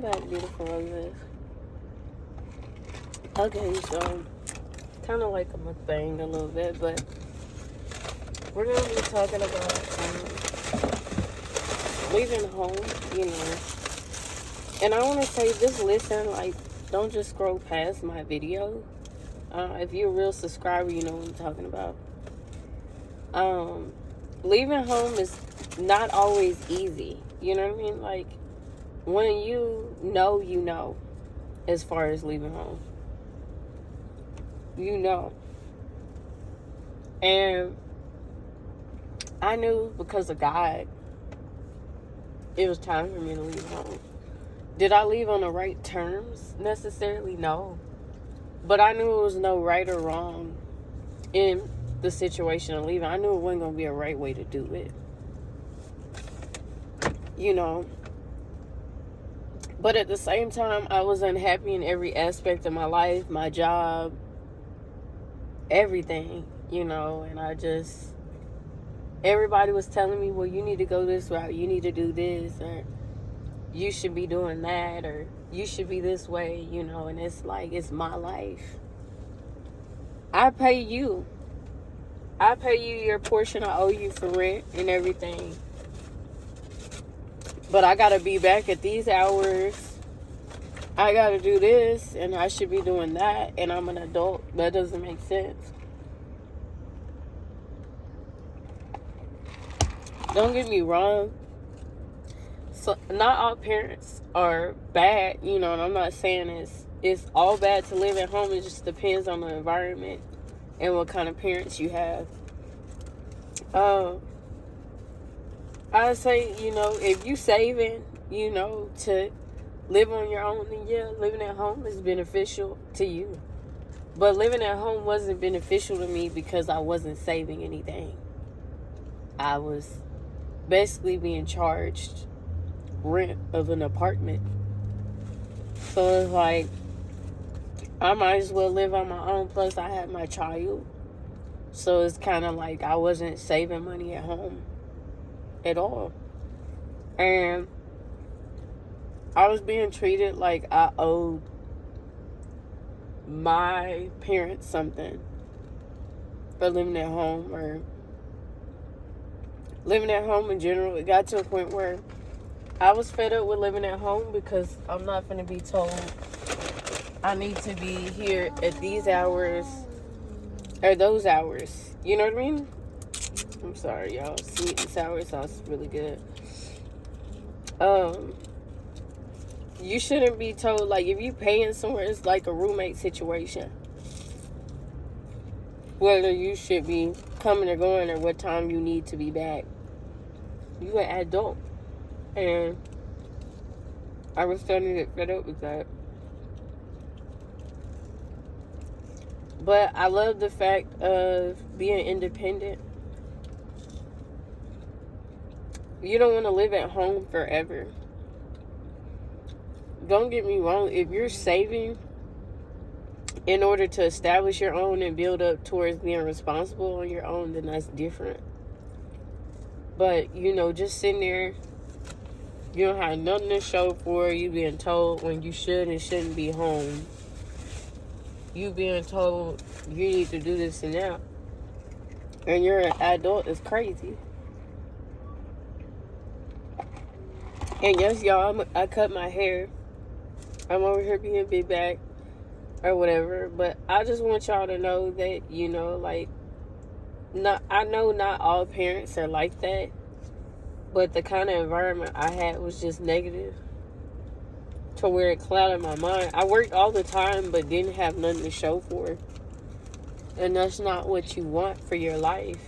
Welcome back, beautiful roses. Okay, so kind of like a mukbang a little bit, but we're gonna be talking about leaving home, you know. And I want to say, just listen, like, don't just scroll past my video. If you're a real subscriber, you know what I'm talking about. Leaving home is not always easy. You know what I mean? Like, when you know, as far as leaving home. You know. And I knew because of God, it was time for me to leave home. Did I leave on the right terms necessarily? No. But I knew it was no right or wrong in the situation of leaving. I knew it wasn't going to be a right way to do it. You know. But at the same time, I was unhappy in every aspect of my life, my job, everything, you know. And everybody was telling me, well, you need to go this route, you need to do this, or you should be doing that, or you should be this way, you know. And it's like, it's my life. I pay you your portion. I owe you for rent and everything. But I gotta be back at these hours. I gotta do this, and I should be doing that, and I'm an adult. That doesn't make sense. Don't get me wrong. So not all parents are bad, you know, and I'm not saying it's all bad to live at home. It just depends on the environment and what kind of parents you have. I say, you know, if you saving, you know, to live on your own, then yeah, living at home is beneficial to you. But living at home wasn't beneficial to me because I wasn't saving anything. I was basically being charged rent of an apartment. So it's like, I might as well live on my own. Plus I had my child. So it's kind of like I wasn't saving money at home at all. And I was being treated like I owed my parents something for living at home, or living at home in general. It got to a point where I was fed up with living at home because I'm not going to be told I need to be here at these hours or those hours. You know what I mean? I'm sorry, y'all. Sweet and sour sauce is really good. You shouldn't be told, like, if you paying somewhere, it's like a roommate situation. Whether you should be coming or going, or what time you need to be back. You an adult. And I was starting to get fed up with that. But I love the fact of being independent. You don't want to live at home forever. Don't get me wrong. If you're saving in order to establish your own and build up towards being responsible on your own, then that's different. But, you know, just sitting there, you don't have nothing to show for it. You being told when you should and shouldn't be home. You being told you need to do this and that. And you're an adult, is crazy. And yes, y'all, I cut my hair. I'm over here being big back or whatever. But I just want y'all to know that, you know, like, I know not all parents are like that. But the kind of environment I had was just negative. To where it clouded my mind. I worked all the time but didn't have nothing to show for it. And that's not what you want for your life.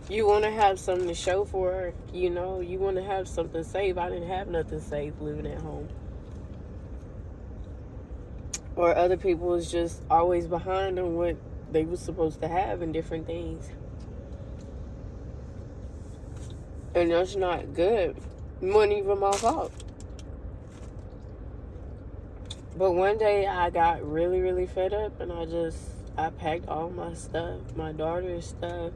You want to have something to show for, you know. You want to have something saved. I didn't have nothing saved living at home. Or other people was just always behind on what they were supposed to have and different things. And that's not good. It wasn't even my fault. But one day I got really, really fed up, and I packed all my stuff, my daughter's stuff,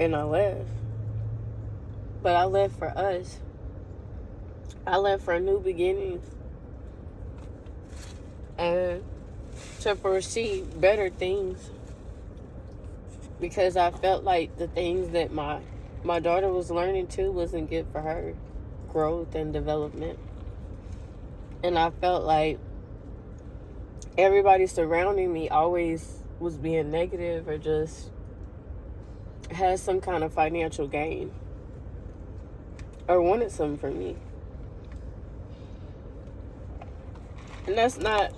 and I left. But I left for us. I left for a new beginning and to foresee better things, because I felt like the things that my daughter was learning too wasn't good for her growth and development. And I felt like everybody surrounding me always was being negative or just had some kind of financial gain or wanted something from me. And that's not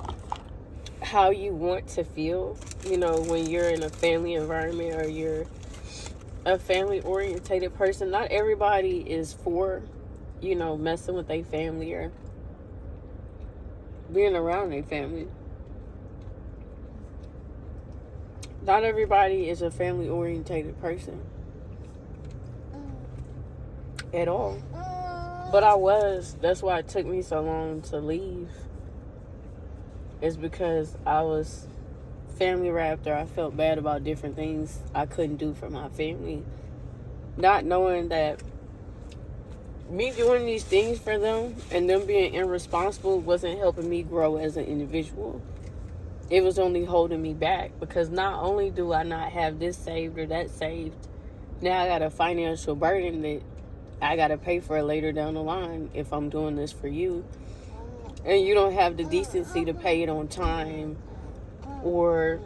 how you want to feel, when you're in a family environment or you're a family orientated person. Not everybody is for, messing with their family or being around their family. Not everybody is a family orientated person at all. But I was. That's why it took me so long to leave. It's because I was family wrapped, or I felt bad about different things I couldn't do for my family. Not knowing that me doing these things for them and them being irresponsible wasn't helping me grow as an individual. It was only holding me back, because not only do I not have this saved or that saved, now I got a financial burden that I got to pay for later down the line if I'm doing this for you. And you don't have the decency to pay it on time, or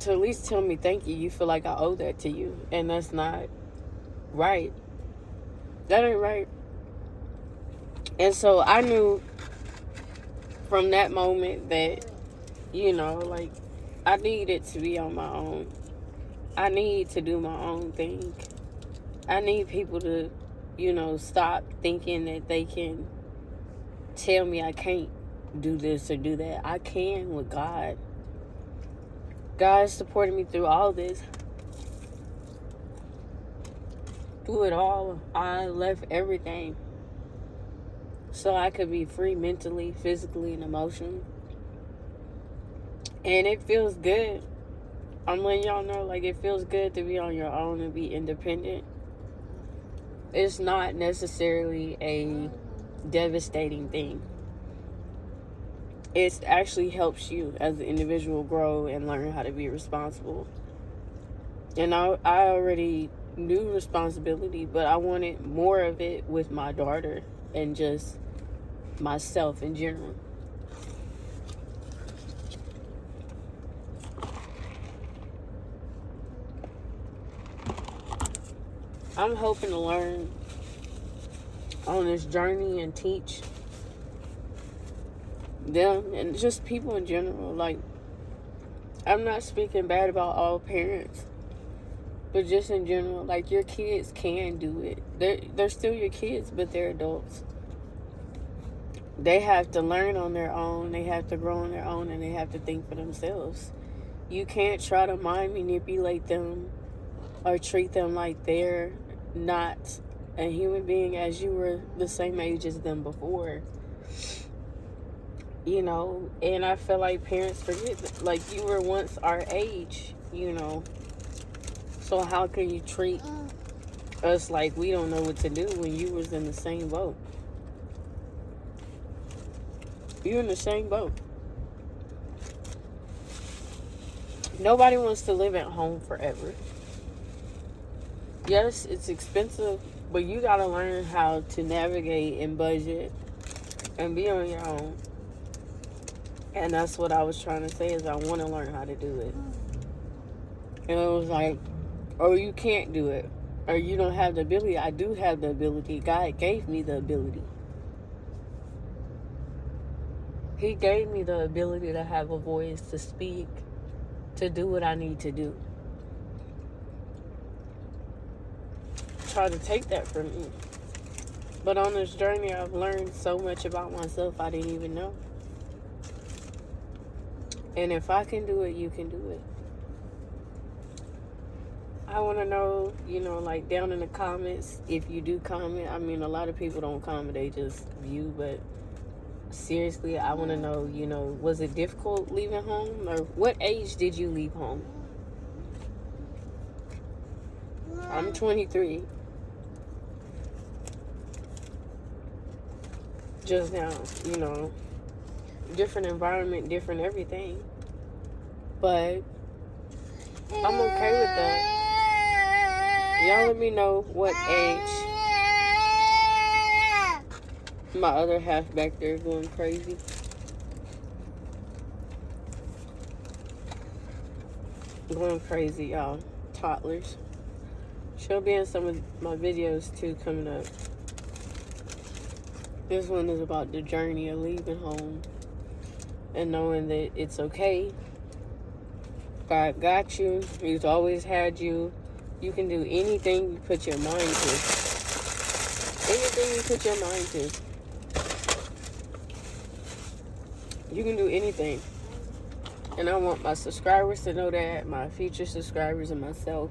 to at least tell me thank you. You feel like I owe that to you. And that's not right. That ain't right. And so I knew from that moment that, I needed to be on my own. I need to do my own thing. I need people to, stop thinking that they can tell me I can't do this or do that. I can with God. God supported me through all this. Through it all, I left everything so I could be free mentally, physically, and emotionally. And it feels good. I'm letting y'all know, it feels good to be on your own and be independent. It's not necessarily a devastating thing. It actually helps you as an individual grow and learn how to be responsible. And I already knew responsibility, but I wanted more of it with my daughter and just myself in general. I'm hoping to learn on this journey and teach them and just people in general. I'm not speaking bad about all parents, but just in general, your kids can do it. They're still your kids, but they're adults. They have to learn on their own. They have to grow on their own, and they have to think for themselves. You can't try to mind manipulate them or treat them like they're not a human being as you were the same age as them before. And I feel like parents forget that, you were once our age, So how can you treat us like we don't know what to do when you was in the same boat? You're in the same boat. Nobody wants to live at home forever. Yes, it's expensive, but you got to learn how to navigate and budget and be on your own. And that's what I was trying to say, is I want to learn how to do it. And it was like, oh, you can't do it, or you don't have the ability. I do have the ability. God gave me the ability. He gave me the ability to have a voice, to speak, to do what I need to do. Try to take that from me. But on this journey, I've learned so much about myself I didn't even know. And if I can do it, you can do it. I want to know, down in the comments, if you do comment. I mean, a lot of people don't comment, they just view. But seriously, I want to know, was it difficult leaving home? Or what age did you leave home? I'm 23. just now, you know. Different environment, different everything. But I'm okay with that. Y'all let me know what age. My other half back there going crazy. Going crazy, y'all. Toddlers. She'll be in some of my videos too coming up. This one is about the journey of leaving home and knowing that it's okay. God got you. He's always had you. You can do anything you put your mind to. Anything you put your mind to. You can do anything. And I want my subscribers to know that, my future subscribers and myself.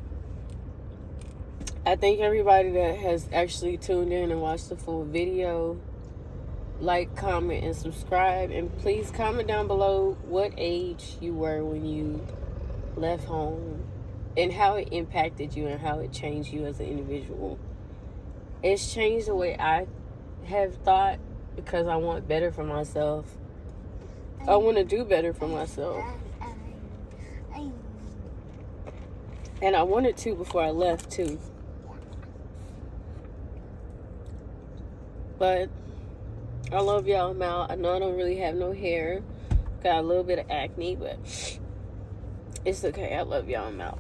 I thank everybody that has actually tuned in and watched the full video. Like, comment, and subscribe. And please comment down below what age you were when you left home and how it impacted you and how it changed you as an individual. It's changed the way I have thought because I want better for myself. I want to do better for myself. And I wanted to before I left too. But I love y'all. I'm out. I know I don't really have no hair. Got a little bit of acne, but it's okay. I love y'all. I'm out.